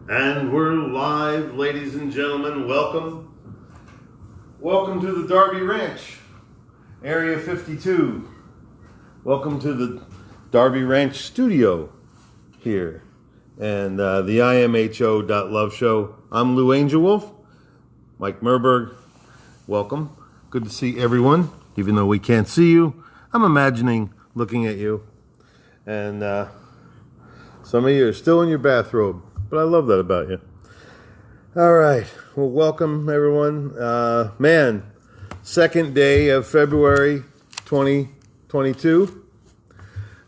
And we're live, ladies and gentlemen. Welcome. Welcome to the Darby Ranch, Area 52. Welcome to the Darby Ranch studio here. And the imho.love show. I'm Lou Angelwolf. Mike Murburg. Welcome. Good to see everyone. Even though we can't see you, I'm imagining looking at you. And some of you are still in your bathrobe. But I love that about you. All right. Well, welcome, everyone. Second day of February 2022.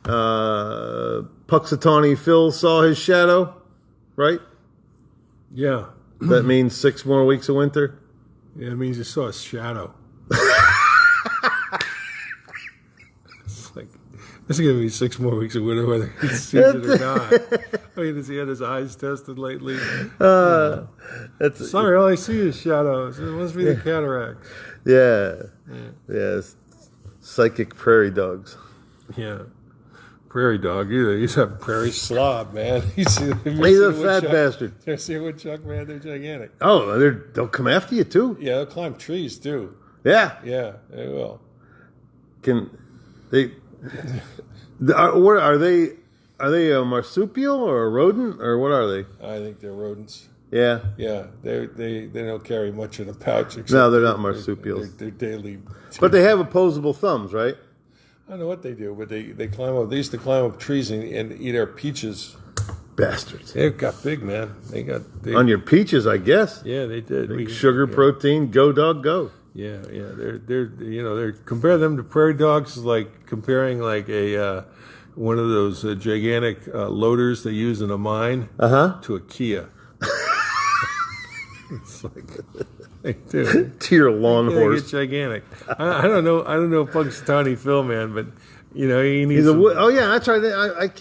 Puxatawny Phil saw his shadow, right? Yeah. That means 6 more weeks of winter? Yeah, it means you saw a shadow. It's going to be 6 more weeks of winter, whether he sees it or not. I mean, has he had his eyes tested lately? Sorry, all I see is shadows. It must be the cataracts. Yeah. Psychic prairie dogs. Yeah. Prairie dog. He's a prairie slob, man. He's a fat bastard. You see a woodchuck, man? They're gigantic. Oh, they'll come after you, too? Yeah, they'll climb trees, too. Yeah. Yeah, they will. Can they... Are they a marsupial or a rodent or what are they? I think they're rodents. Yeah. Yeah. They don't carry much in a pouch. No, they're not marsupials. They're daily. But they have opposable thumbs, right? I don't know what they do, but they climb up. They used to climb up trees and eat our peaches. Bastards. They got big, man. On your peaches, I guess. Yeah, they did. Sugar, protein, go dog, go. Yeah. They're compare them to prairie dogs is like comparing like a one of those gigantic loaders they use in a mine to a Kia. It's like they do. To your lawn horse. It's gigantic. I don't know Punxsutawney Phil, man, but you know he needs. Oh yeah, that's right. I'm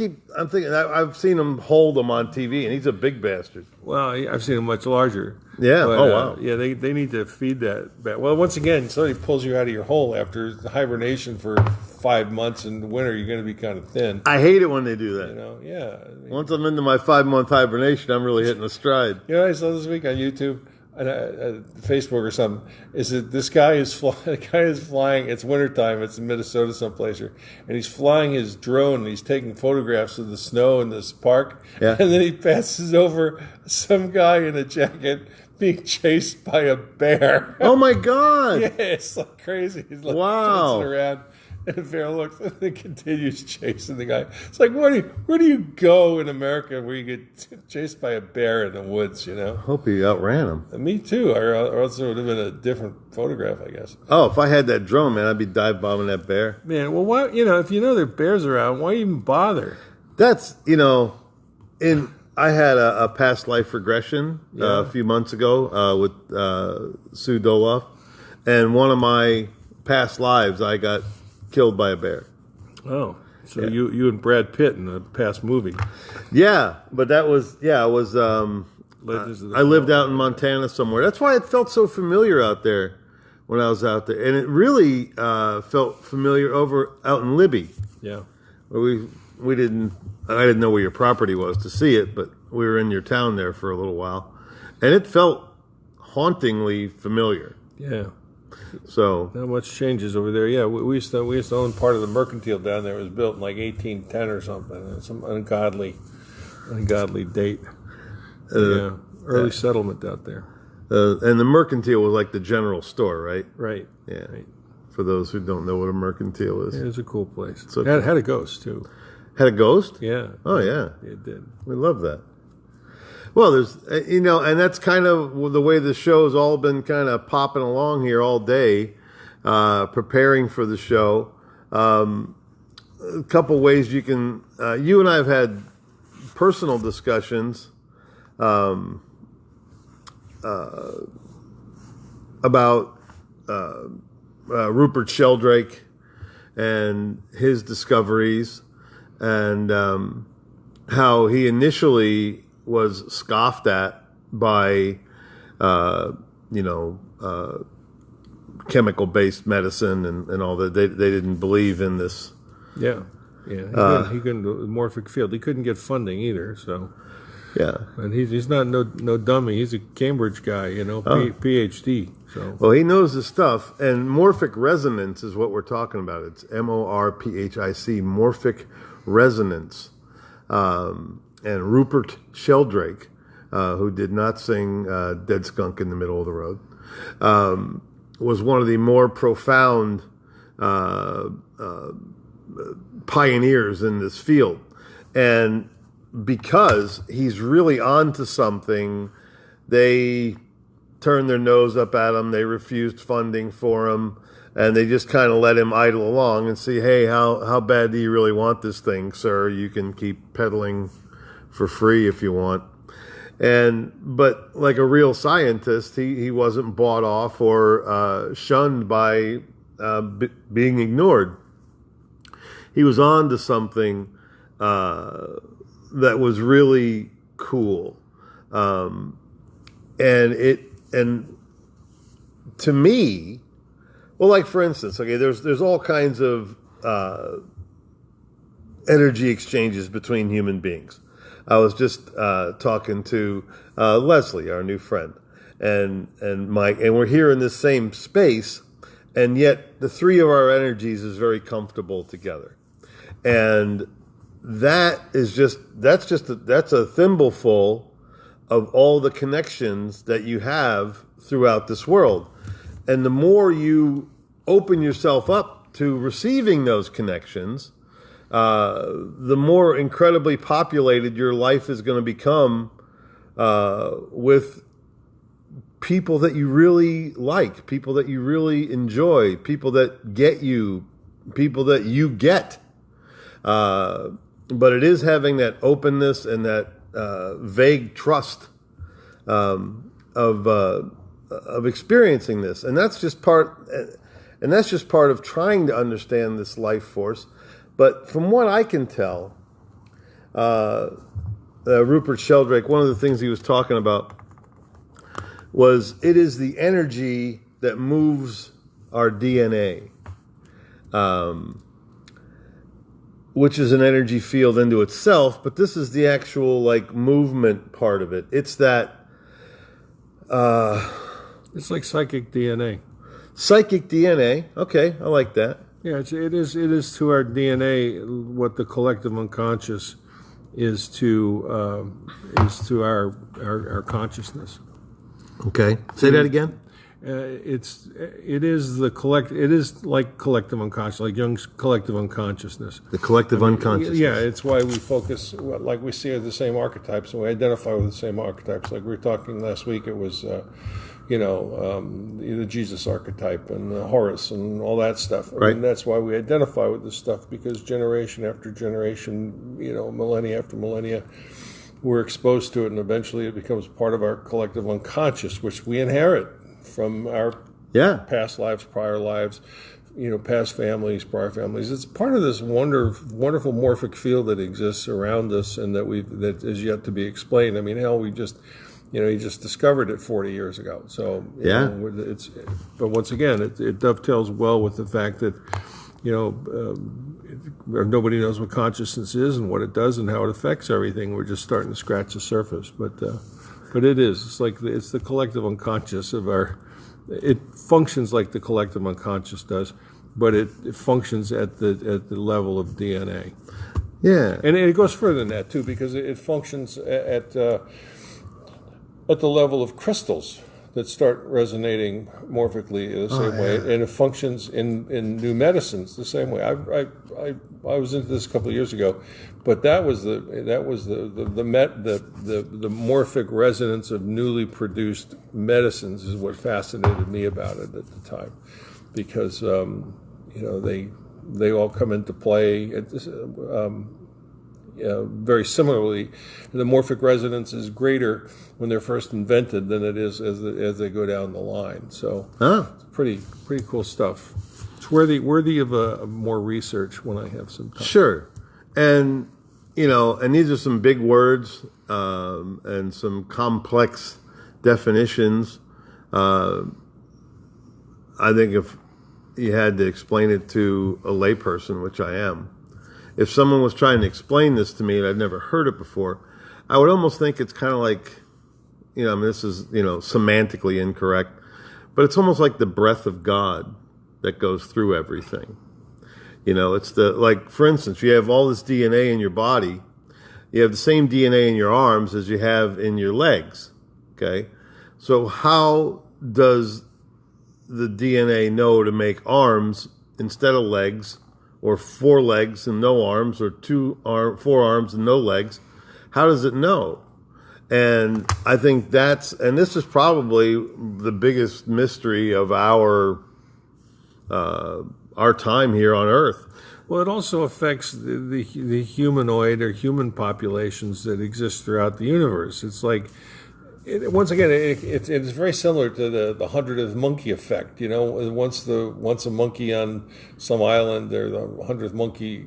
thinking. I've seen him hold them on TV, and he's a big bastard. Well, I've seen him much larger. Yeah. But, wow. Yeah, they need to feed that. Well, once again, somebody pulls you out of your hole after hibernation for 5 months in the winter. You're going to be kind of thin. I hate it when they do that. You know, yeah. I mean, once I'm into my 5-month hibernation, I'm really hitting a stride. You know what I saw this week on YouTube? Facebook or something, is that this guy is flying. It's wintertime. It's in Minnesota someplace here, and he's flying his drone. And he's taking photographs of the snow in this park. Yeah. And then he passes over some guy in a jacket being chased by a bear. Oh my God! Yeah, it's like crazy. He's like wow. dancing around. And the bear looks and then continues chasing the guy. It's like, where do you go in America where you get chased by a bear in the woods, you know? Hope he outran him. Me too, or else it would have been a different photograph, I guess. Oh, if I had that drone, man, I'd be dive bombing that bear. Man, well, why? If you know there are bears around, why even bother? That's, I had a past life regression a few months ago with Sue Doloff, and one of my past lives, I got killed by a bear. Oh, so yeah. you and Brad Pitt in the past movie. Yeah, but that was I was I lived out in Montana somewhere. That's why it felt so familiar out there when I was out there, and it really felt familiar out in Libby. Yeah, where I didn't know where your property was to see it, but we were in your town there for a little while, and it felt hauntingly familiar. Yeah. So not much changes over there. Yeah, we used to own part of the mercantile down there. It was built in like 1810 or something. Some ungodly date. Early settlement out there. And the mercantile was like the general store, right? Right. Yeah. Right. For those who don't know what a mercantile is, yeah, it's a cool place. So it had a ghost too. Had a ghost? Yeah. Oh yeah. It did. We love that. Well, there's, and that's kind of the way the show's all been kind of popping along here all day, preparing for the show. A couple ways you can, you and I have had personal discussions about Rupert Sheldrake and his discoveries and how he initially was scoffed at by, chemical-based medicine and all that. They didn't believe in this. Yeah. He couldn't morphic field. He couldn't get funding either. So Yeah. And he's not no dummy. He's a Cambridge guy, PhD. So Well, he knows his stuff, and morphic resonance is what we're talking about. It's MORPHIC, morphic resonance. And Rupert Sheldrake, who did not sing Dead Skunk in the Middle of the Road, was one of the more profound pioneers in this field. And because he's really onto something, they turned their nose up at him. They refused funding for him, and they just kind of let him idle along and see, hey, how bad do you really want this thing, sir? You can keep peddling for free if you want. But like a real scientist, he wasn't bought off or shunned by being ignored. He was on to something that was really cool. And to me, well, like for instance, okay, there's all kinds of energy exchanges between human beings. I was just talking to Leslie, our new friend, and Mike, and we're here in this same space, and yet the three of our energies is very comfortable together, and that's a thimbleful of all the connections that you have throughout this world, and the more you open yourself up to receiving those connections, the more incredibly populated your life is going to become with people that you really like, people that you really enjoy, people that get you, people that you get. But it is having that openness and that vague trust of experiencing this, and that's just part of trying to understand this life force. But from what I can tell, Rupert Sheldrake, one of the things he was talking about was it is the energy that moves our DNA, which is an energy field into itself, but this is the actual movement part of it. It's that it's like psychic DNA. Psychic DNA. Okay, I like that. Yeah, it is to our DNA what the collective unconscious is to our consciousness. Okay, say that again. It is like collective unconscious, like Jung's collective unconsciousness. The collective unconsciousness. Yeah, it's why we focus, like we see the same archetypes, and we identify with the same archetypes. Like we were talking last week, it was, the Jesus archetype and Horus and all that stuff. Right. And that's why we identify with this stuff, because generation after generation, millennia after millennia, we're exposed to it, and eventually it becomes part of our collective unconscious, which we inherit from our past lives, prior lives, past families, prior families. It's part of this wonderful morphic field that exists around us, and that is yet to be explained. I mean, hell, he just discovered it 40 years ago. So but once again, it dovetails well with the fact that nobody knows what consciousness is and what it does and how it affects everything. We're just starting to scratch the surface, but it is. It's the collective unconscious of our. It functions like the collective unconscious does, but it functions at the level of DNA. Yeah, and it goes further than that too, because it functions at the level of crystals that start resonating morphically the same way, and it functions in new medicines the same way. I was into this a couple of years ago, but that was the morphic resonance of newly produced medicines is what fascinated me about it at the time, because they all come into play at this, very similarly. The morphic resonance is greater when they're first invented than it is as they go down the line. So it's pretty cool stuff. It's worthy of more research when I have some time. Sure, and and these are some big words and some complex definitions. I think if you had to explain it to a layperson, which I am, if someone was trying to explain this to me and I'd never heard it before, I would almost think it's kind of like, I mean, this is, semantically incorrect, but it's almost like the breath of God that goes through everything. It's for instance, you have all this DNA in your body. You have the same DNA in your arms as you have in your legs. Okay. So how does the DNA know to make arms instead of legs, or 4 legs and no arms, or 4 arms and no legs? How does it know? And I think and this is probably the biggest mystery of our time here on Earth. Well, it also affects the humanoid or human populations that exist throughout the universe. It's like, once again, it's very similar to the 100th monkey effect. Once a monkey on some island, or the 100th monkey,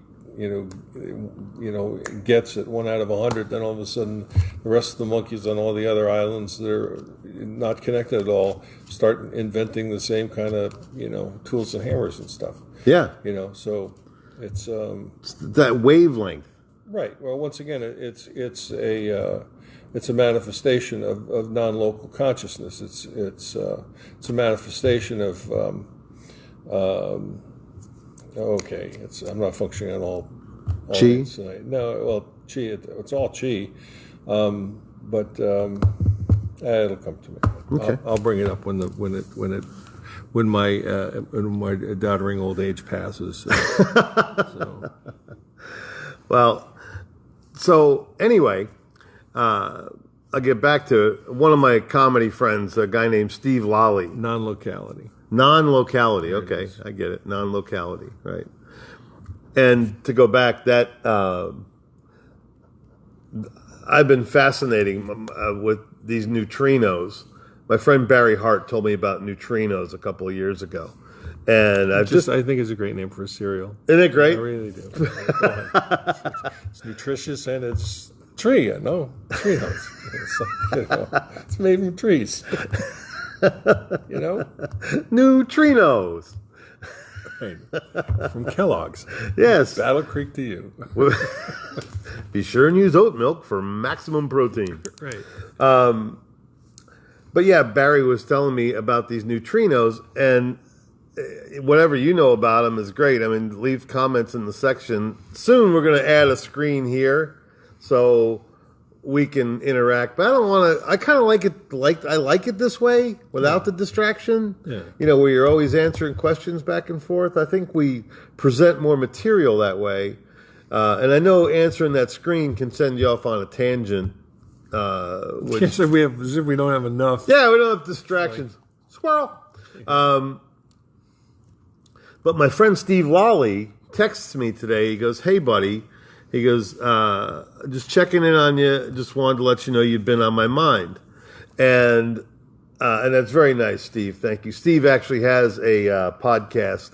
gets it 1 out of 100, then all of a sudden the rest of the monkeys on all the other islands that are not connected at all start inventing the same kind of tools and hammers and stuff. Yeah. So it's that wavelength. Right. Well, once again, it's a manifestation of non-local consciousness. It's a manifestation of okay. I'm not functioning on all chi tonight. No, well, chi. It's all chi, but it'll come to me. Okay. I'll bring it up when my doddering old age passes. So. Well, so anyway, I'll get back to one of my comedy friends, a guy named Steve Lally. Non-locality. Non-locality, okay, I get it. Non-locality, right. And to go back, that I've been fascinating with these neutrinos. My friend Barry Hart told me about neutrinos a couple of years ago. And I think it's a great name for a cereal. Isn't it great? I really do. It's nutritious and it's tree. No, tree notes. It's made from trees. Neutrinos. Right. From Kellogg's. Yes. Battle Creek to you. Be sure and use oat milk for maximum protein. Right. But yeah, Barry was telling me about these neutrinos, and whatever you know about them is great. I mean, leave comments in the section. Soon we're going to add a screen here so we can interact. But I don't want to. I kind of like it. I like it this way without the distraction. Yeah. Where you're always answering questions back and forth. I think we present more material that way. And I know answering that screen can send you off on a tangent. Yes, if we don't have enough. Yeah, we don't have distractions. Squirrel. But my friend Steve Lally texts me today. He goes, "Hey, buddy." He goes, "Just checking in on you. Just wanted to let you know you've been on my mind." And that's very nice, Steve. Thank you. Steve actually has a podcast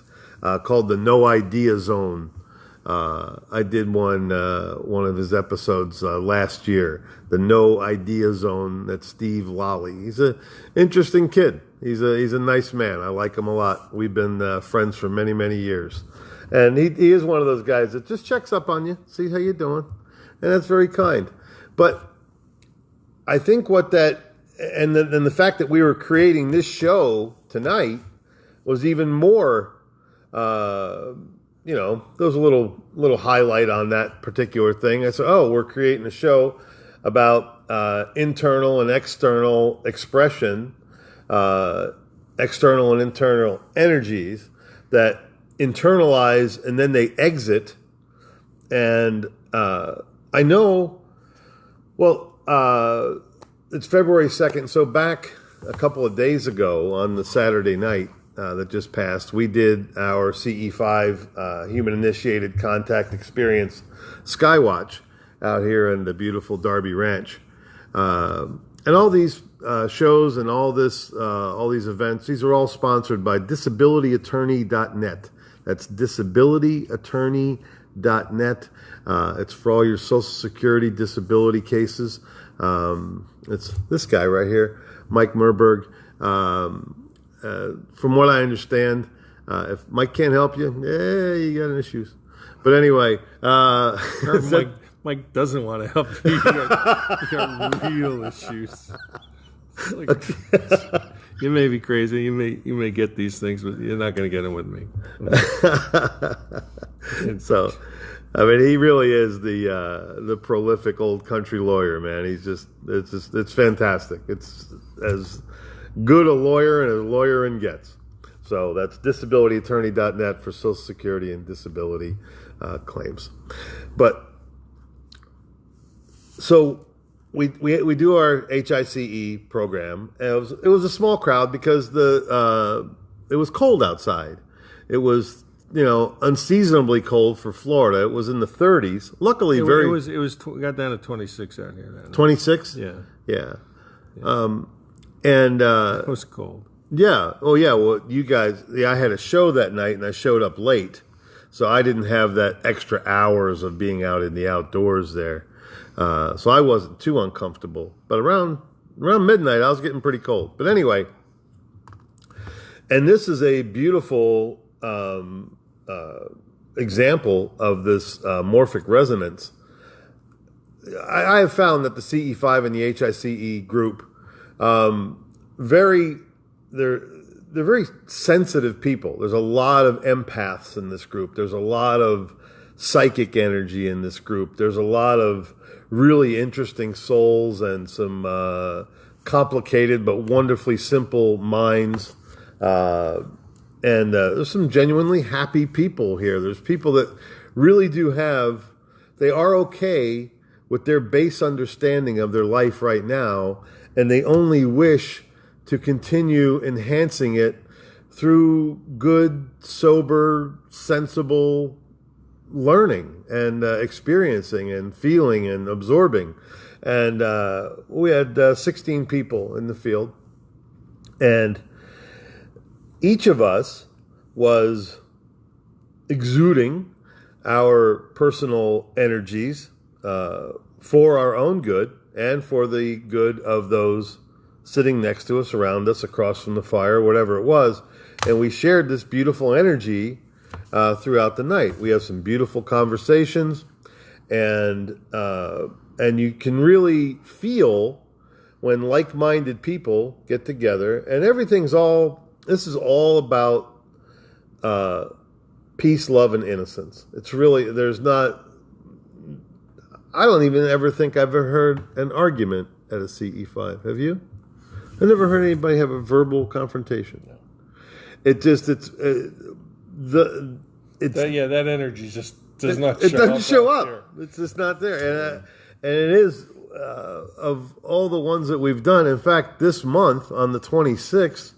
called the No Idea Zone. I did one of his episodes last year, the No Idea Zone. That's Steve Lally. He's an interesting kid. He's a nice man. I like him a lot. We've been friends for many, many years. And he is one of those guys that just checks up on you, see how you're doing. And that's very kind. But I think and the fact that we were creating this show tonight was even more, there was a little highlight on that particular thing. I said, we're creating a show about internal and external expression, external and internal energies that internalize and then they exit. And I know, it's February 2nd. So back a couple of days ago on the Saturday night that just passed, we did our CE5 Human Initiated Contact Experience Skywatch out here in the beautiful Darby Ranch. And all these shows and all these events, these are all sponsored by disabilityattorney.net. That's disabilityattorney.net. It's for all your Social Security disability cases. It's this guy right here, Mike Murburg. From what I understand, if Mike can't help you, you got issues. But anyway, Mike doesn't want to help you. You got real issues. Like, you may be crazy. You may get these things, but you're not going to get them with me. So, I mean, he really is the prolific old country lawyer, man. It's fantastic. It's as good a lawyer and gets. So that's disabilityattorney.net for Social Security and disability claims. But so we do our HICE program. And it was a small crowd because it was cold outside. It was unseasonably cold for Florida. It was in the 30s. Luckily, it got down to 26 out here. 26? Yeah. And it was cold. Yeah. Oh, yeah. Well, you guys, I had a show that night, and I showed up late, so I didn't have that extra hours of being out in the outdoors there. So I wasn't too uncomfortable. But around midnight, I was getting pretty cold. But anyway, and this is a beautiful example of this morphic resonance. I have found that the CE5 and the HICE group, they're very sensitive people. There's a lot of empaths in this group. There's a lot of psychic energy in this group. There's a lot of really interesting souls and some complicated but wonderfully simple minds. And there's some genuinely happy people here. There's people that really they are okay with their base understanding of their life right now, and they only wish to continue enhancing it through good, sober, sensible learning and experiencing and feeling and absorbing. And we had 16 people in the field, and each of us was exuding our personal energies for our own good and for the good of those sitting next to us, around us, across from the fire, whatever it was. And we shared this beautiful energy throughout the night. We have some beautiful conversations, and you can really feel when like-minded people get together, and this is all about peace, love, and innocence. It's really, I don't even ever think I've ever heard an argument at a CE5. Have you? I've never heard anybody have a verbal confrontation. No. That energy just does not show up. It doesn't show up. Here. It's just not there. And it is, of all the ones that we've done, in fact, this month on the 26th,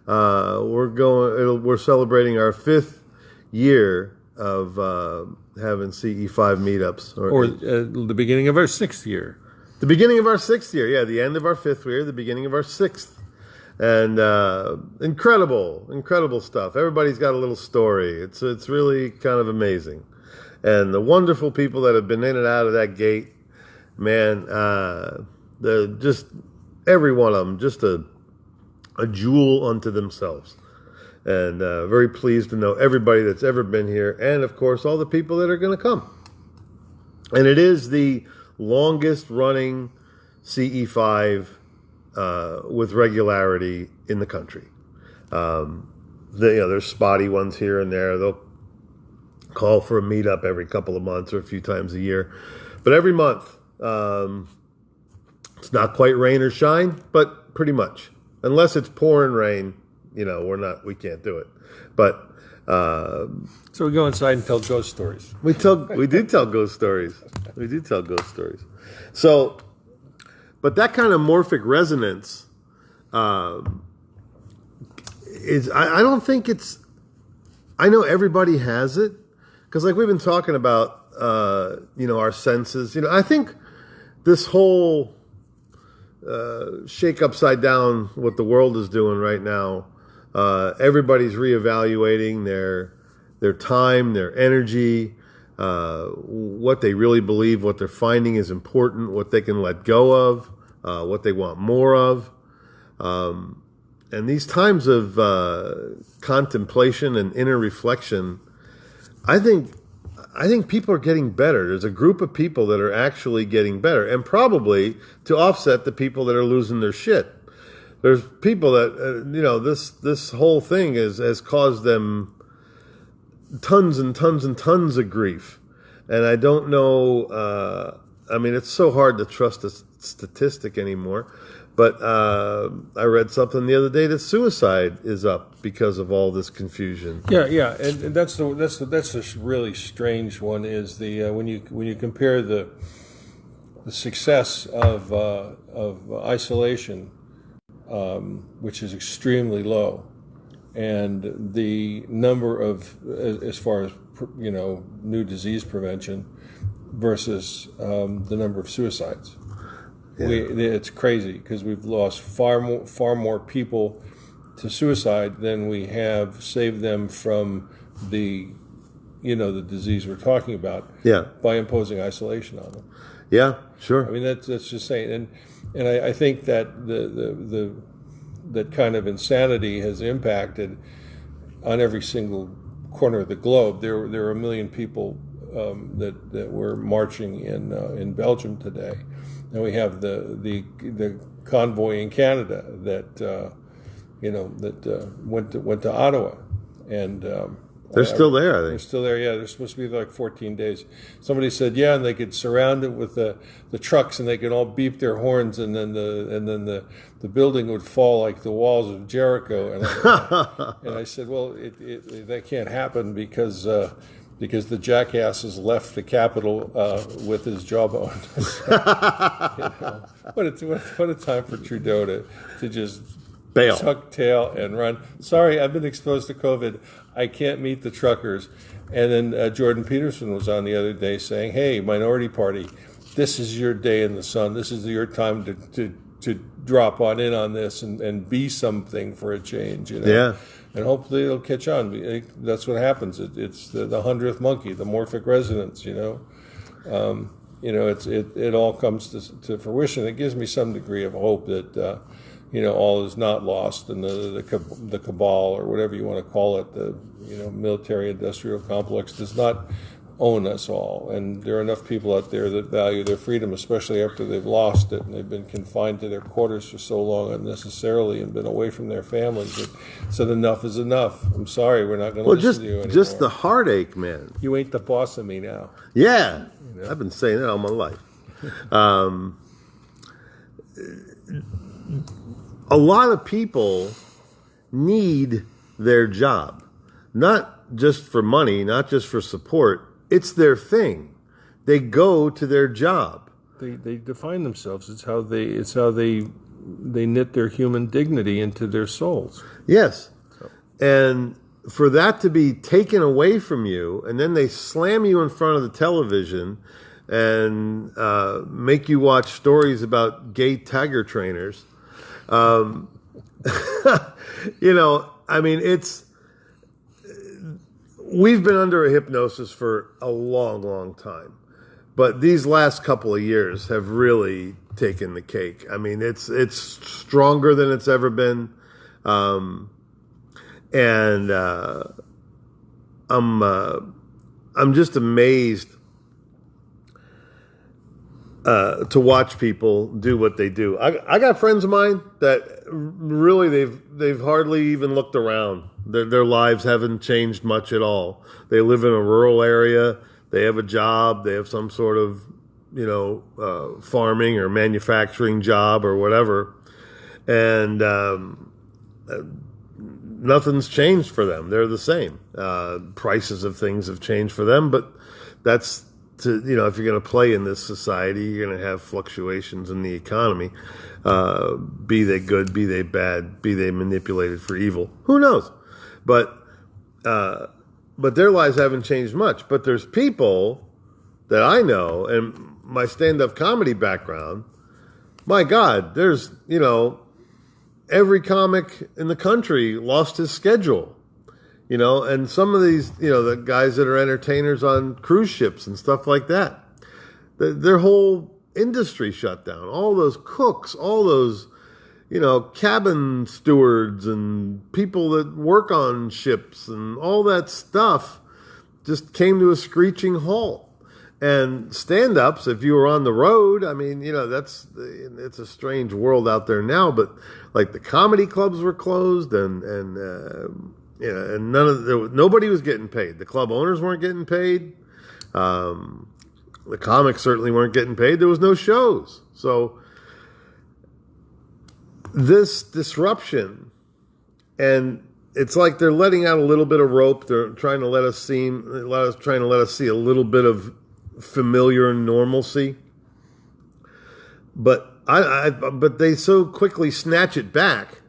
we're celebrating our 5th year of having CE5 meetups. Or the beginning of our 6th year. The beginning of our 6th year, yeah. The end of our 5th year, the beginning of our 6th. And incredible stuff. Everybody's got a little story. It's really kind of amazing. And the wonderful people that have been in and out of that gate, man, just every one of them, just a jewel unto themselves. And very pleased to know everybody that's ever been here, and of course all the people that are going to come. And it is the longest running CE5 with regularity in the country. There's spotty ones here and there. They'll call for a meetup every couple of months or a few times a year, but every month, it's not quite rain or shine, but pretty much. Unless it's pouring rain, we can't do it. But so we go inside and tell ghost stories. We do tell ghost stories. We do tell ghost stories. So, but that kind of morphic resonance is. I don't think it's. I know everybody has it because, like we've been talking about, our senses. I think this whole shake upside down what the world is doing right now. Everybody's reevaluating their time, their energy, what they really believe, what they're finding is important, what they can let go of, what they want more of. And these times of contemplation and inner reflection, I think I think people are getting better. There's a group of people that are actually getting better, and probably to offset the people that are losing their shit. There's people that this whole thing has caused them tons and tons and tons of grief, and I don't know. I mean, it's so hard to trust a statistic anymore. But I read something the other day that suicide is up because of all this confusion. Yeah, and that's the really strange one is the when you compare the success of isolation, which is extremely low, and the number of as far as new disease prevention versus the number of suicides. Yeah. It's crazy because we've lost far more people to suicide than we have saved them from the disease we're talking about. Yeah. By imposing isolation on them. Yeah, sure. I mean that's just saying, and I think that the that kind of insanity has impacted on every single corner of the globe. There are 1 million people that were marching in Belgium today. And we have the convoy in Canada that went to Ottawa, and they're still there. I think they're still there. Yeah, they're supposed to be like 14 days. Somebody said, yeah, and they could surround it with the trucks, and they could all beep their horns, and then the building would fall like the walls of Jericho. And I said, well, that can't happen because the jackass has left the Capitol with his jawbone. What a time for Trudeau to just bail, tuck tail, and run. Sorry, I've been exposed to COVID. I can't meet the truckers. And then Jordan Peterson was on the other day saying, hey, Minority Party, this is your day in the sun. This is your time to drop on in on this and be something for a change. Yeah. And hopefully it'll catch on. That's what happens. It's the 100th monkey, the morphic resonance. It all comes to fruition. It gives me some degree of hope that all is not lost, and the cabal, or whatever you want to call it, the military-industrial complex does not own us all. And there are enough people out there that value their freedom, especially after they've lost it and they've been confined to their quarters for so long unnecessarily and been away from their families, that said enough is enough. I'm sorry, we're not going to listen to you anymore. Just the heartache, man. You ain't the boss of me now. Yeah, I've been saying that all my life. A lot of people need their job, not just for money, not just for support. It's their thing. They go to their job. They define themselves. It's how they knit their human dignity into their souls. Yes. And for that to be taken away from you, and then they slam you in front of the television and make you watch stories about gay tiger trainers. We've been under a hypnosis for a long, long time, but these last couple of years have really taken the cake. I mean, it's stronger than it's ever been, I'm just amazed to watch people do what they do. I got friends of mine that really they've hardly even looked around. Their lives haven't changed much at all. They live in a rural area. They have a job. They have some sort of farming or manufacturing job or whatever, and nothing's changed for them. They're the same. Prices of things have changed for them, but that's if you're going to play in this society, you're going to have fluctuations in the economy. Be they good, be they bad, be they manipulated for evil. Who knows? But their lives haven't changed much. But there's people that I know, and my stand-up comedy background, my God, there's, every comic in the country lost his schedule. And some of these, the guys that are entertainers on cruise ships and stuff like that, their whole industry shut down. All those cooks, all those, cabin stewards and people that work on ships and all that stuff just came to a screeching halt. And stand-ups, if you were on the road, I mean, it's a strange world out there now, but like the comedy clubs were closed, and nobody was getting paid. The club owners weren't getting paid. The comics certainly weren't getting paid. There was no shows. So this disruption, and it's like they're letting out a little bit of rope. They're trying to let us see a little bit of familiar normalcy, but but they so quickly snatch it back.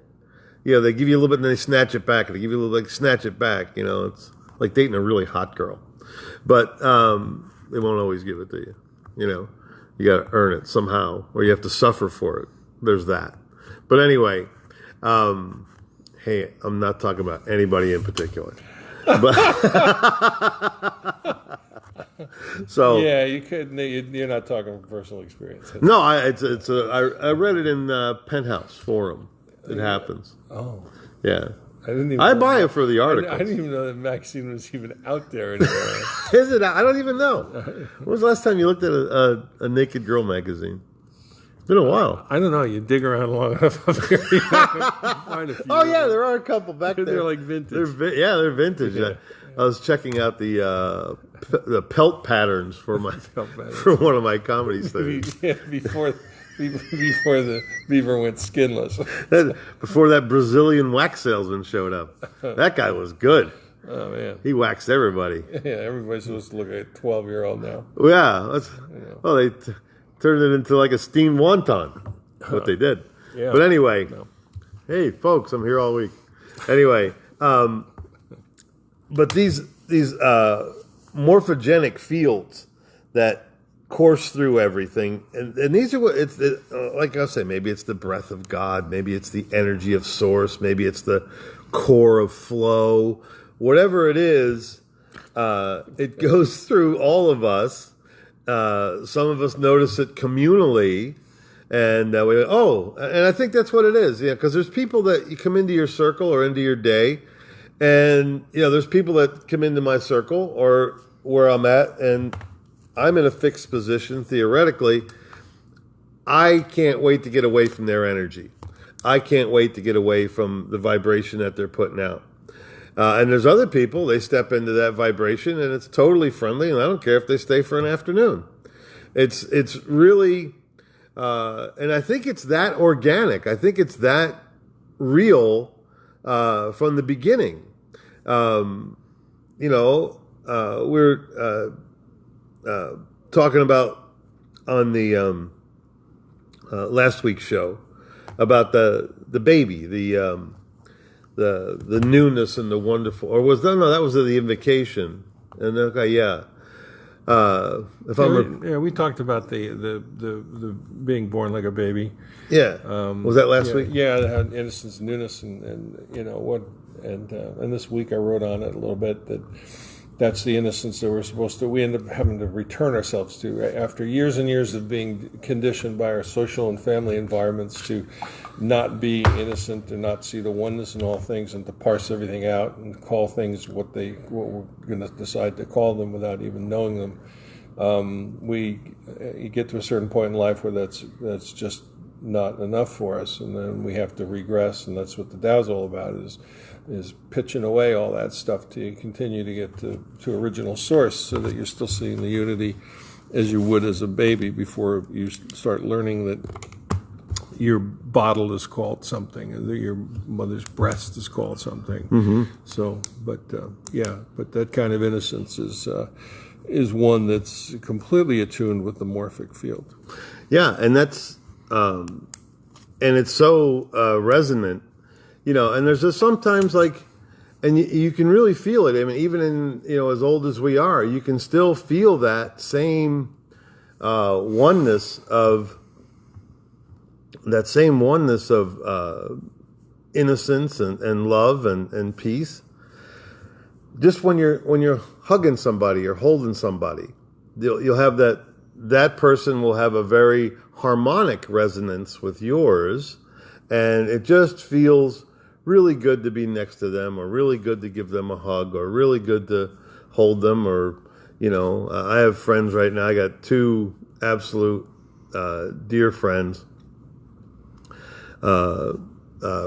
They give you a little bit and they snatch it back, and they give you a little bit, snatch it back. It's like dating a really hot girl, but they won't always give it to you. You got to earn it somehow, or you have to suffer for it. There's that. But anyway, hey, I'm not talking about anybody in particular. But so yeah, you could. You're not talking from personal experience. No, I read it in Penthouse Forum. It happens. Oh, yeah. I buy it for the article. I didn't even know that magazine was even out there anymore. Is it? I don't even know. When was the last time you looked at a naked girl magazine? It's been a while. I don't know. You dig around long enough up here, you find a few. Oh yeah, there are a couple back there. They're like vintage. They're vintage. Yeah. I was checking out the pelt patterns for for one of my comedy studies. Before the beaver went skinless. Before that Brazilian wax salesman showed up. That guy was good. Oh man, he waxed everybody. Yeah, everybody's supposed to look like a 12-year-old now. Yeah, well they turned it into like a steamed wonton. What they did. Yeah. But anyway, hey folks, I'm here all week. Anyway, but these morphogenic fields that course through everything, and these are what like I say, maybe it's the breath of God, maybe it's the energy of source, maybe it's the core of flow, whatever it is, it goes through all of us. Some of us notice it communally, and and I think that's what it is, because there's people that you come into your circle or into your day, and there's people that come into my circle or where I'm at, and I'm in a fixed position, theoretically. I can't wait to get away from their energy. I can't wait to get away from the vibration that they're putting out. And there's other people, they step into that vibration, and it's totally friendly, and I don't care if they stay for an afternoon. It's really, and I think it's that organic. I think it's that real from the beginning. We're talking about on the last week's show about the baby, the newness and the wonderful, or was that that was the invocation? And we talked about the being born like a baby. Yeah, was that last week? Yeah, innocence, newness, and what, and this week I wrote on it a little bit that's the innocence that we end up having to return ourselves to after years and years of being conditioned by our social and family environments to not be innocent, to not see the oneness in all things, and to parse everything out and call things what we're going to decide to call them without even knowing them. You get to a certain point in life where that's just not enough for us, and then we have to regress, and that's what the Tao's all about, is pitching away all that stuff to continue to get to original source, so that you're still seeing the unity as you would as a baby before you start learning that your bottle is called something, and that your mother's breast is called something. Mm-hmm. So, but that kind of innocence is one that's completely attuned with the morphic field. Yeah, and that's and it's so resonant, and there's just sometimes and you can really feel it. I mean, even in, as old as we are, you can still feel that same oneness of innocence and love and peace. Just when you're hugging somebody or holding somebody, you'll have that person will have a very harmonic resonance with yours, and it just feels really good to be next to them, or really good to give them a hug, or really good to hold them, or I have friends right now. I got two absolute dear friends,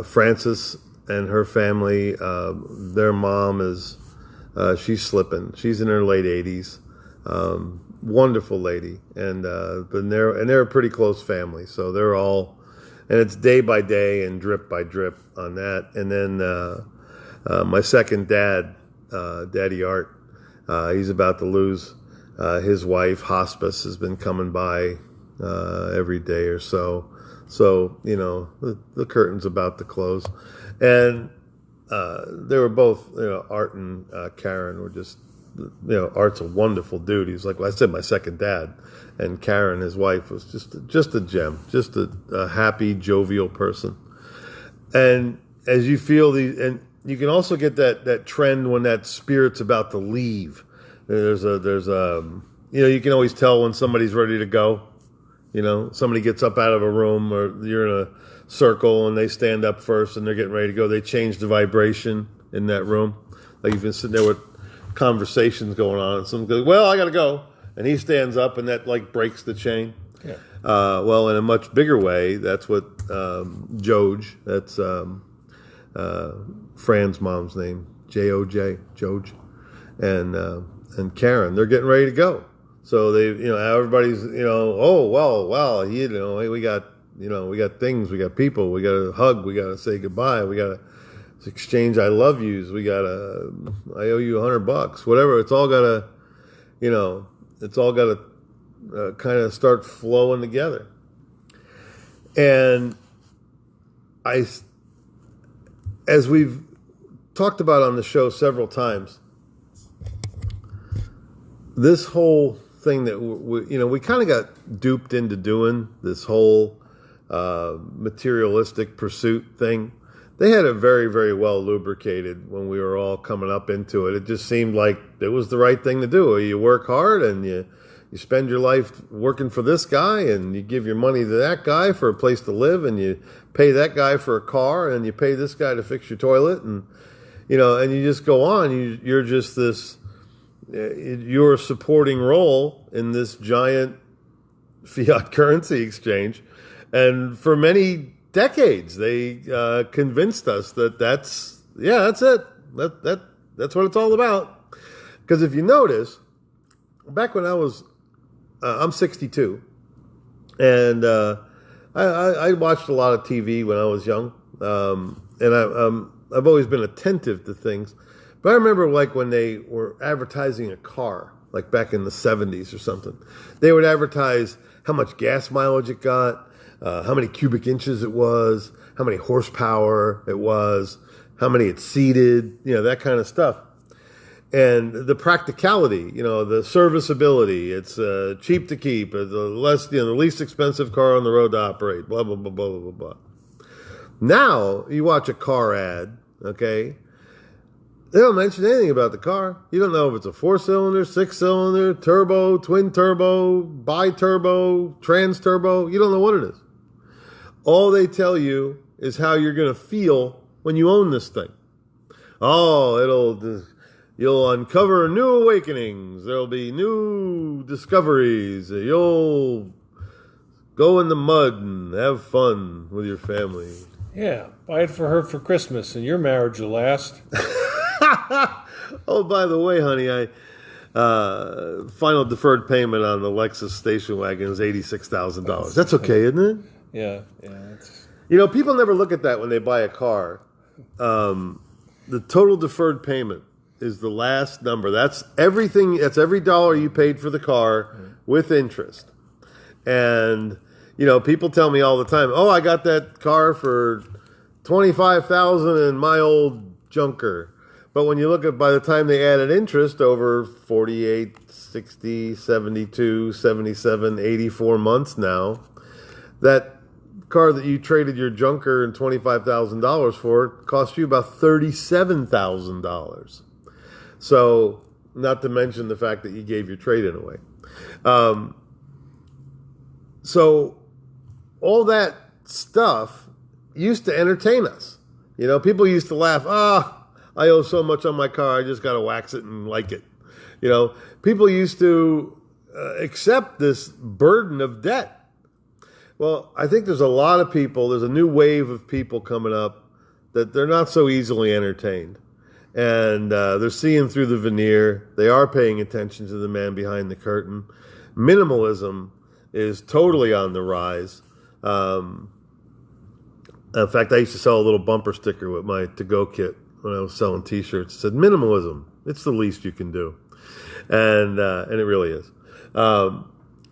Frances and her family. Their mom is she's slipping. She's in her late 80s. Wonderful lady, and they're a pretty close family. So they're all, and it's day by day and drip by drip on that. And then my second dad, Daddy Art, he's about to lose his wife. Hospice has been coming by every day or so. So the curtain's about to close, and they were both, Art and Karen were just. Art's a wonderful dude. He's like, well, I said, my second dad, and Karen, his wife, was just a gem, just a happy, jovial person. And as you feel and you can also get that trend when that spirit's about to leave. You can always tell when somebody's ready to go. Somebody gets up out of a room, or you're in a circle and they stand up first and they're getting ready to go. They change the vibration in that room. Like you've been sitting there with conversations going on, and someone goes, well, I gotta go, and he stands up, and that like breaks the chain. Yeah. Well, in a much bigger way, that's what Joj, that's Fran's mom's name, Joj, Joj, and Karen, they're getting ready to go. So they, everybody's, oh well, hey, we got things, we got people, we got to hug, we got to say goodbye, we got to exchange I love yous, we got to, I owe you $100, whatever. It's all got to, kind of start flowing together. And as we've talked about on the show several times, this whole thing that we kind of got duped into doing, this whole materialistic pursuit thing. They had it very, very well lubricated when we were all coming up into it. It just seemed like it was the right thing to do. You work hard and you spend your life working for this guy, and you give your money to that guy for a place to live, and you pay that guy for a car, and you pay this guy to fix your toilet, and and you just go on. You're just this. You're a supporting role in this giant fiat currency exchange, and for many decades, they convinced us that's it. That's what it's all about. Because if you notice, back when I was, I'm 62, and I watched a lot of TV when I was young, and I've always been attentive to things. But I remember like when they were advertising a car, like back in the 70s or something, they would advertise how much gas mileage it got, how many cubic inches it was, how many horsepower it was, how many it seated, that kind of stuff. And the practicality, the serviceability, it's cheap to keep, the least expensive car on the road to operate, blah, blah, blah, blah, blah, blah. Now, you watch a car ad, okay? They don't mention anything about the car. You don't know if it's a 4-cylinder, 6-cylinder, turbo, twin turbo, bi-turbo, trans-turbo. You don't know what it is. All they tell you is how you're going to feel when you own this thing. Oh, you'll uncover new awakenings. There'll be new discoveries. You'll go in the mud and have fun with your family. Yeah, buy it for her for Christmas, and your marriage will last. Oh, by the way, honey, final deferred payment on the Lexus station wagon is $86,000. That's okay, isn't it? Yeah. People never look at that when they buy a car. The total deferred payment is the last number. That's everything. That's every dollar you paid for the car with interest. And people tell me all the time, "Oh, I got that car for $25,000 in my old junker." But when you look at, by the time they added interest over 48, 60, 72, 77, 84 months now, that car that you traded your junker and $25,000 for cost you about $37,000. So, not to mention the fact that you gave your trade-in away. So, all that stuff used to entertain us. People used to laugh, I owe so much on my car, I just got to wax it and like it. People used to accept this burden of debt. Well, I think there's a lot of people, there's a new wave of people coming up that they're not so easily entertained. And they're seeing through the veneer. They are paying attention to the man behind the curtain. Minimalism is totally on the rise. In fact, I used to sell a little bumper sticker with my to-go kit when I was selling T-shirts. It said, minimalism, it's the least you can do. And it really is.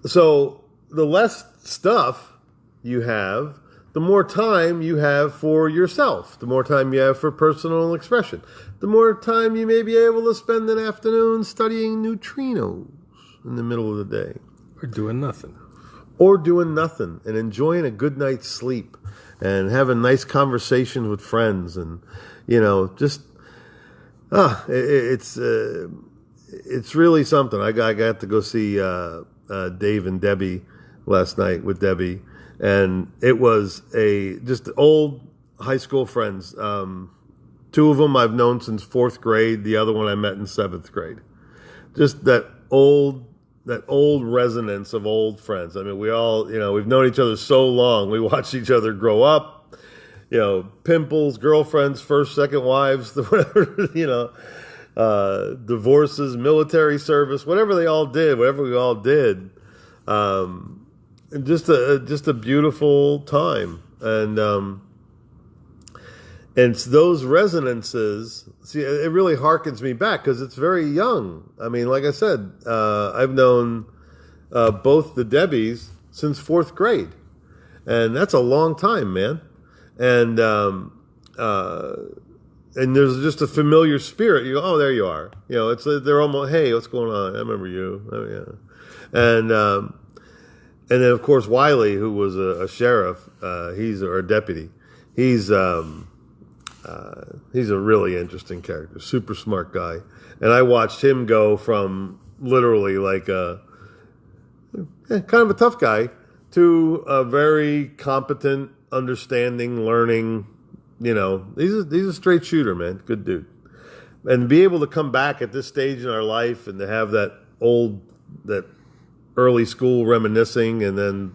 So the less stuff you have, the more time you have for yourself, the more time you have for personal expression, the more time you may be able to spend an afternoon studying neutrinos in the middle of the day. Or doing nothing. Or doing nothing and enjoying a good night's sleep and having nice conversations with friends and, it's really something. I got to go see Dave and Debbie last night with Debbie. And it was just old high school friends. Two of them I've known since 4th grade. The other one I met in 7th grade. Just that old resonance of old friends. I mean, we all, we've known each other so long. We watched each other grow up. Pimples, girlfriends, first, second wives, whatever, divorces, military service, whatever we all did. Just a beautiful time, and it's those resonances. See, it really harkens me back because it's very young. I mean, like I said, I've known both the Debbies since 4th grade, and that's a long time, man. And there's just a familiar spirit. You go, oh, there you are. They're almost, hey, what's going on? I remember you. Oh, yeah. And then, of course, Wiley, who was a sheriff, or a deputy. He's a really interesting character, super smart guy. And I watched him go from literally like kind of a tough guy to a very competent, understanding, learning. He's a straight shooter, man. Good dude. And be able to come back at this stage in our life and to have that early school reminiscing, and then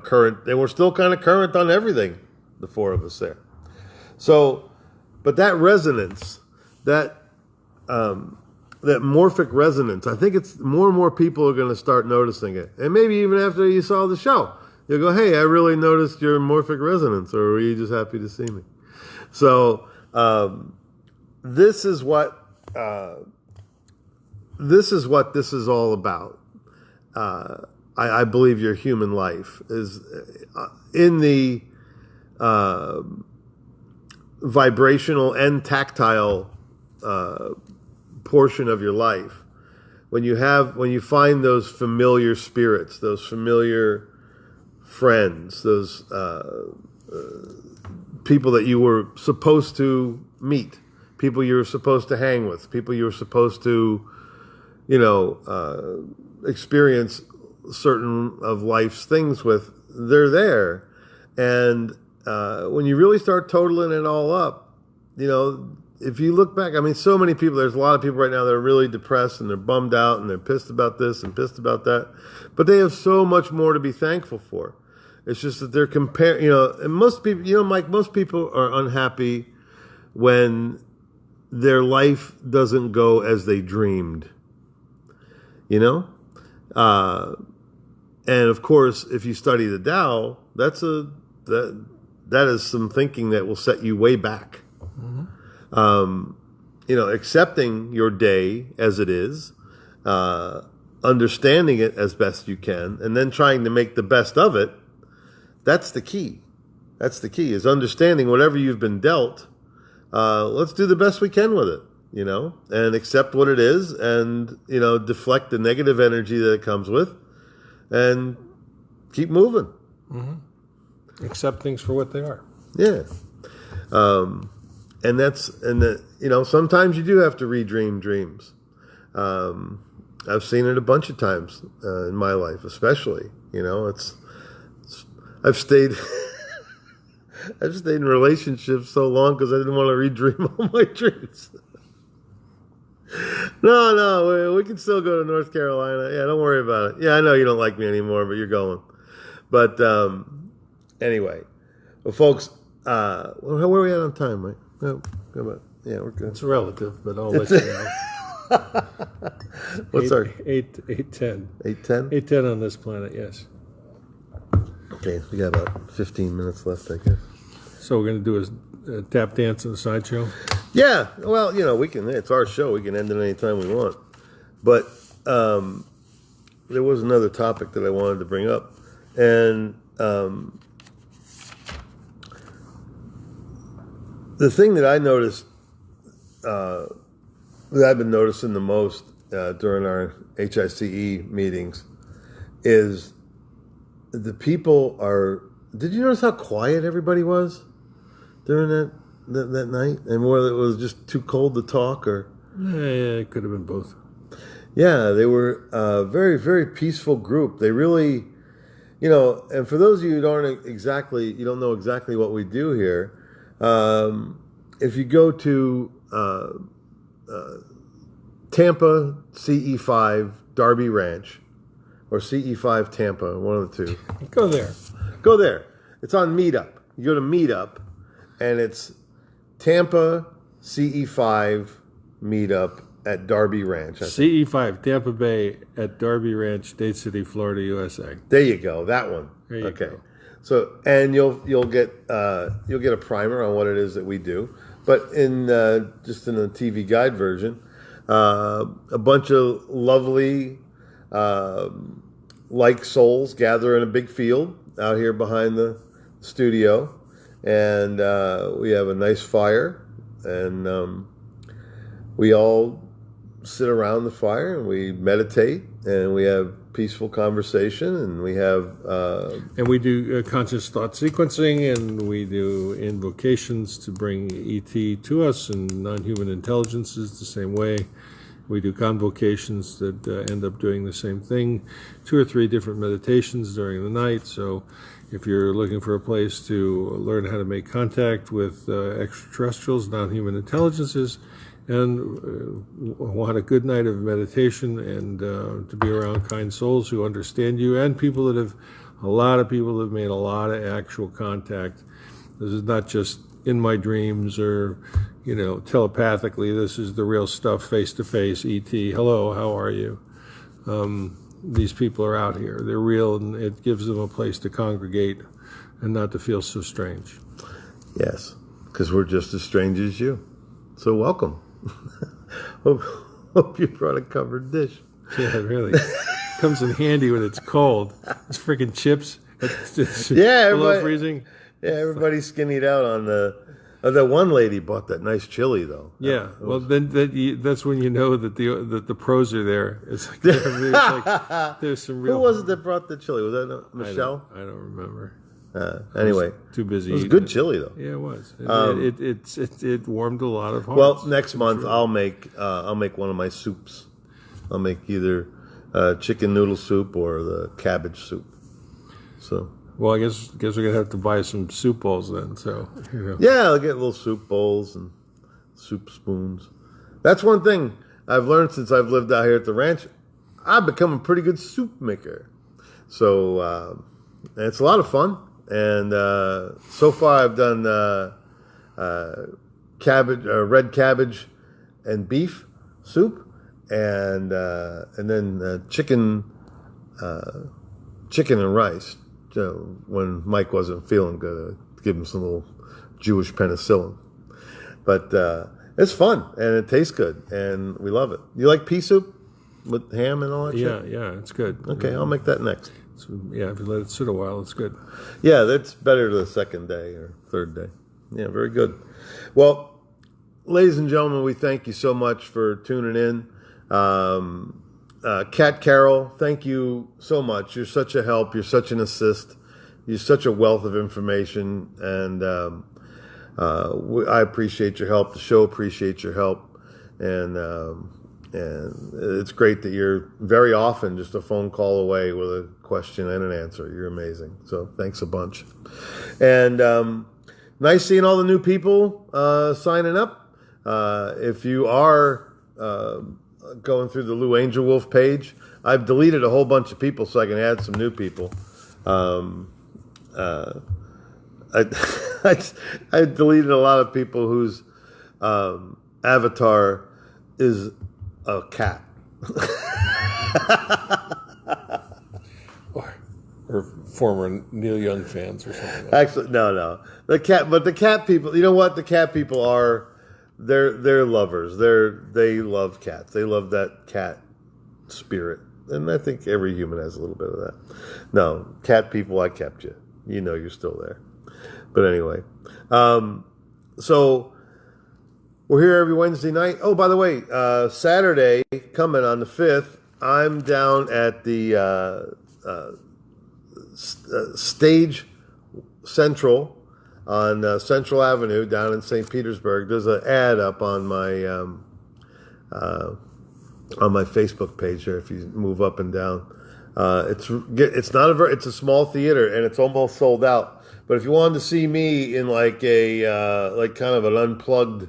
current. They were still kind of current on everything, the four of us there. So, but that resonance, that morphic resonance, I think it's more and more people are going to start noticing it, and maybe even after you saw the show, you'll go, "Hey, I really noticed your morphic resonance," or "Were you just happy to see me?" So, this is what this is all about. I believe your human life is in the vibrational and tactile portion of your life. When you find those familiar spirits, those familiar friends, those people that you were supposed to meet, people you were supposed to hang with, people you were supposed to, experience certain of life's things with, they're there. And when you really start totaling it all up, if you look back, I mean, so many people, there's a lot of people right now that are really depressed and they're bummed out and they're pissed about this and pissed about that. But they have so much more to be thankful for. It's just that they're comparing, and most people, Mike, most people are unhappy when their life doesn't go as they dreamed. And of course, if you study the Tao, that is some thinking that will set you way back. Mm-hmm. Accepting your day as it is, understanding it as best you can, and then trying to make the best of it. That's the key. That's the key, is understanding whatever you've been dealt. Let's do the best we can with it, and accept what it is, and, deflect the negative energy that it comes with, and keep moving. Mm-hmm. Accept things for what they are. Yeah. Sometimes you do have to redream dreams. I've seen it a bunch of times in my life, especially, I've stayed in relationships so long because I didn't want to redream all my dreams. No, we can still go to North Carolina. Yeah, don't worry about it. Yeah, I know you don't like me anymore, but you're going. But anyway, well, folks, where are we at on time, Mike? No, yeah, we're good. It's relative, but I'll let you know. What's our 8:10? 8:10? 8:10 on this planet, yes. Okay, we got about 15 minutes left, I guess. So we're going to do a tap dance and a sideshow? Yeah, well, we can. It's our show. We can end it any time we want. But there was another topic that I wanted to bring up, and the thing that I noticed, that I've been noticing the most during our HICE meetings, is the people are. Did you notice how quiet everybody was during that night, and whether it was just too cold to talk or? Yeah, it could have been both. Yeah, they were a very, very peaceful group. They really, and for those of you who don't know exactly what we do here, if you go to Tampa CE5 Darby Ranch, or CE5 Tampa, one of the two. Go there. Go there. It's on Meetup. You go to Meetup, and it's Tampa CE5 Meetup at Darby Ranch. CE5 Tampa Bay at Darby Ranch, Dade City, Florida, USA. There you go. That one. There you go. So, and you'll get a primer on what it is that we do, but just in the TV guide version, a bunch of lovely like souls gather in a big field out here behind the studio, and we have a nice fire, and we all sit around the fire and we meditate, and we have peaceful conversation, and we have and we do conscious thought sequencing, and we do invocations to bring ET to us, and non-human intelligences the same way. We do convocations that end up doing the same thing, 2 or 3 different meditations during the night. So if you're looking for a place to learn how to make contact with extraterrestrials, non-human intelligences, and want a good night of meditation, and to be around kind souls who understand you, and a lot of people have made a lot of actual contact. This is not just in my dreams or telepathically. This is the real stuff, face to face. ET, hello, how are you? These people are out here. They're real, and it gives them a place to congregate and not to feel so strange. Yes, because we're just as strange as you. So welcome. Hope you brought a covered dish. Yeah, really. Comes in handy when it's cold. It's freaking chips. It's below freezing. Yeah, everybody's skinnied out on that one lady bought that nice chili though. Yeah, that's when you know that the pros are there. It's like there's some real. Who was it that brought the chili? Was that Michelle? I don't remember. Anyway, too busy. It was good chili though. Yeah, it was. It warmed a lot of hearts. Well, next month I'll make one of my soups. I'll make either chicken noodle soup or the cabbage soup. So. Well, I guess we're gonna have to buy some soup bowls then. So. Yeah, I'll get little soup bowls and soup spoons. That's one thing I've learned since I've lived out here at the ranch. I've become a pretty good soup maker. So it's a lot of fun. And so far, I've done red cabbage and beef soup, and then chicken and rice. So when Mike wasn't feeling good, I'd give him some little Jewish penicillin. But it's fun and it tastes good, and we love it. You like pea soup with ham and all that shit? Yeah, it's good. Okay, I'll make that next. Yeah, if you let it sit a while, it's good. Yeah, that's better the second day or third day. Yeah, very good. Well, ladies and gentlemen, we thank you so much for tuning in. Kat Carroll, thank you so much. You're such a help. You're such an assist. You're such a wealth of information, and I appreciate your help. The show appreciates your help, and it's great that you're very often just a phone call away with a question and an answer. You're amazing. So thanks a bunch. And nice seeing all the new people signing up. If you are going through the Lou Angelwolf page. I've deleted a whole bunch of people so I can add some new people. I I deleted a lot of people whose avatar is a cat. or former Neil Young fans or something. Actually, no. The cat people. You know what? The cat people are. They're lovers. They love cats. They love that cat spirit, and I think every human has a little bit of that. No, cat people, I kept you. You know you're still there. But anyway, so we're here every Wednesday night. Oh, by the way, Saturday coming on the 5th, I'm down at the Stage Central on Central Avenue down in St. Petersburg. There's an ad up on my Facebook page there. If you move up and down, it's a small theater and it's almost sold out. But if you wanted to see me in like a like kind of an unplugged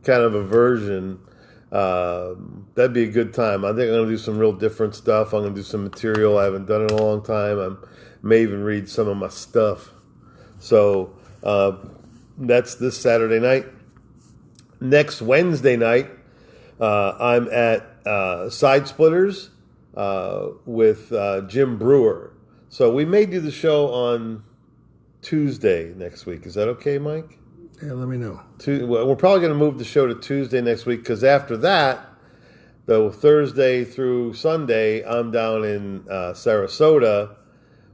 kind of a version, that'd be a good time. I think I'm going to do some real different stuff. I'm going to do some material I haven't done in a long time. I may even read some of my stuff. So that's this Saturday night. Next Wednesday night, I'm at Side Splitters with Jim Brewer. So we may do the show on Tuesday next week. Is that okay, Mike? Yeah, let me know. We're probably going to move the show to Tuesday next week because after that, the Thursday through Sunday, I'm down in Sarasota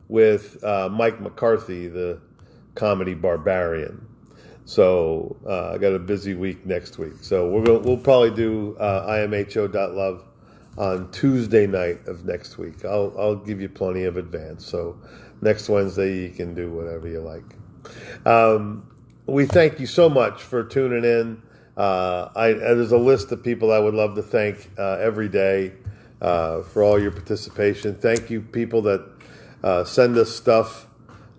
with Mike McCarthy, the comedy barbarian. So I got a busy week next week. So we'll probably do imho.love on Tuesday night of next week. I'll give you plenty of advance. So next Wednesday you can do whatever you like. We thank you so much for tuning in. There's a list of people I would love to thank every day for all your participation. Thank you, people that send us stuff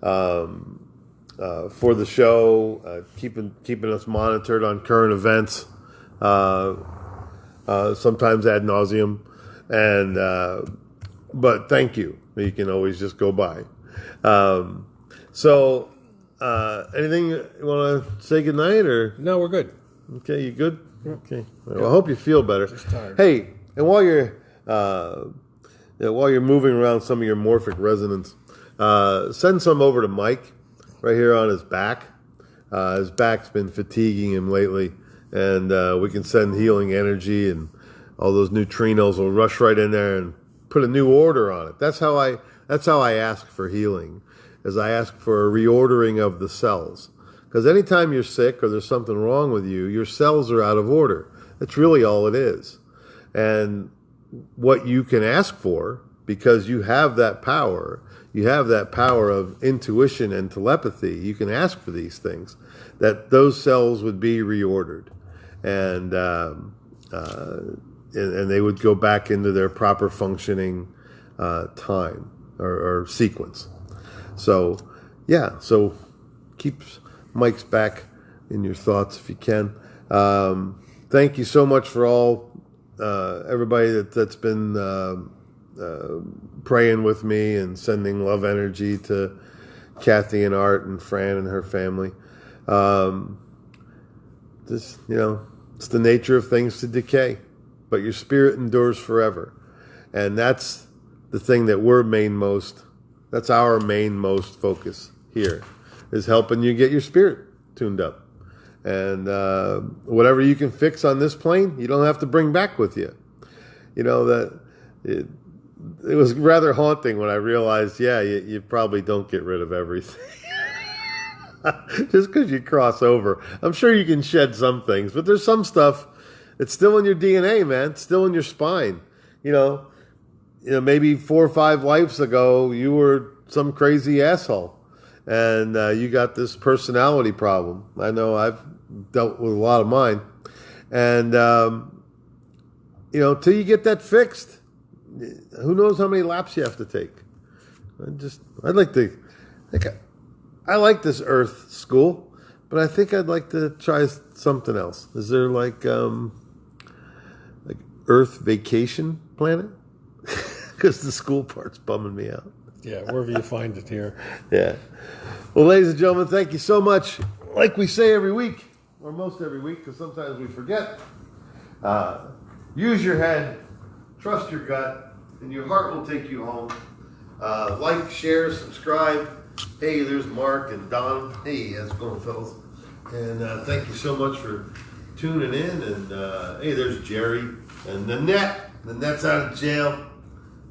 for the show, keeping us monitored on current events, sometimes ad nauseum, but thank you. You can always just go by. Anything you want to say goodnight or? No, we're good. Okay, you good? Okay. Well, I hope you feel better. Just tired. Hey, and while you're moving around some of your morphic resonance, send some over to Mike right here on his back. His back's been fatiguing him lately, and we can send healing energy, and all those neutrinos will rush right in there and put a new order on it. That's how I ask for healing, is I ask for a reordering of the cells. Because anytime you're sick or there's something wrong with you, your cells are out of order. That's really all it is. And what you can ask for, because you have that power of intuition and telepathy, you can ask for these things, that those cells would be reordered. And they would go back into their proper functioning time or sequence. So, yeah, so keep Mike's back in your thoughts if you can. Thank you so much for all everybody that's been praying with me and sending love energy to Kathy and Art and Fran and her family. It's the nature of things to decay, but your spirit endures forever. And that's the thing that that's our main most focus here, is helping you get your spirit tuned up. And whatever you can fix on this plane, you don't have to bring back with you. You know, that it was rather haunting when I realized, you probably don't get rid of everything. Just because you cross over. I'm sure you can shed some things, but there's some stuff that's still in your DNA, man. It's still in your spine. You know, maybe 4 or 5 lives ago, you were some crazy asshole, and you got this personality problem. I know I've dealt with a lot of mine, and till you get that fixed, who knows how many laps you have to take. I like this Earth school, but I think I'd like to try something else. Is there like Earth vacation planet? Because the school part's bumming me out. Yeah, wherever you find it here. Yeah. Well, ladies and gentlemen, thank you so much. Like we say every week, or most every week, because sometimes we forget. Use your head, trust your gut, and your heart will take you home. Like, share, subscribe. Hey, there's Mark and Don. Hey, how's it going, fellas? And thank you so much for tuning in. And hey, there's Jerry and Nanette. Nanette's out of jail.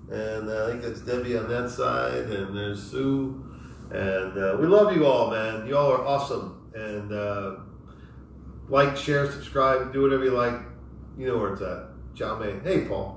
And I think that's Debbie on that side. And there's Sue. And we love you all, man. You all are awesome. And like, share, subscribe, do whatever you like. You know where it's at. Ciao, man. Hey, Paul.